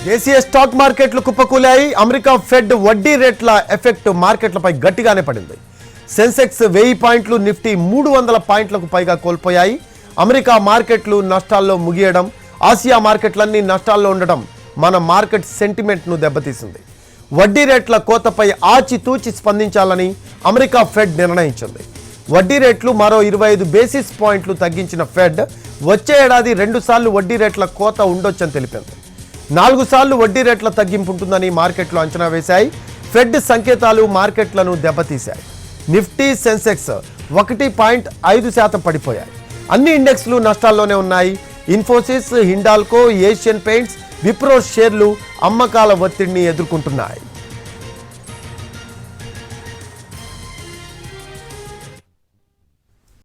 దేశీయ స్టాక్ మార్కెట్లు కుప్పకూలాయి. America fed వడ్డీ రేట్ల ఎఫెక్ట్ మార్కెట్లపై గట్టిగానే పడింది. సెన్సెక్స్ 1000 పాయింట్లు, నిఫ్టీ 300 పాయింట్లకు పైగా కోల్పోయాయి. అమెరికా మార్కెట్లు నష్టాల్లో ముగియడం, ఆసియా మార్కెట్లన్నీ నష్టాల్లో ఉండడం మన మార్కెట్ సెంటిమెంట్ను దెబ్బతీసింది. వడ్డీ రేట్ల కోతపై ఆచితూచి స్పందించాలని అమెరికా ఫెడ్ నిర్ణయించింది. వడ్డీ రేట్లు మరో 25 బేసిస్ పాయింట్లు తగ్గించిన ఫెడ్ వచ్చే ఏడాది 2 సార్లు వడ్డీ రేట్ల కోత ఉండొచ్చని తెలిపింది. 4 సార్లు వడ్డీ రేట్ల తగ్గింపు ఉంటుందని మార్కెట్లు అంచనా వేశాయి. ఫెడ్ సంకేతాలు మార్కెట్లను దెబ్బతీశాయి. నిఫ్టీ, సెన్సెక్స్ 1.5% పడిపోయాయి. అన్ని ఇండెక్స్లు నష్టాల్లోనే ఉన్నాయి. ఇన్ఫోసిస్, హిండాల్కో, ఏషియన్ పెయింట్స్, విప్రో షేర్లు అమ్మకాల ఒత్తిడిని ఎదుర్కొంటున్నాయి.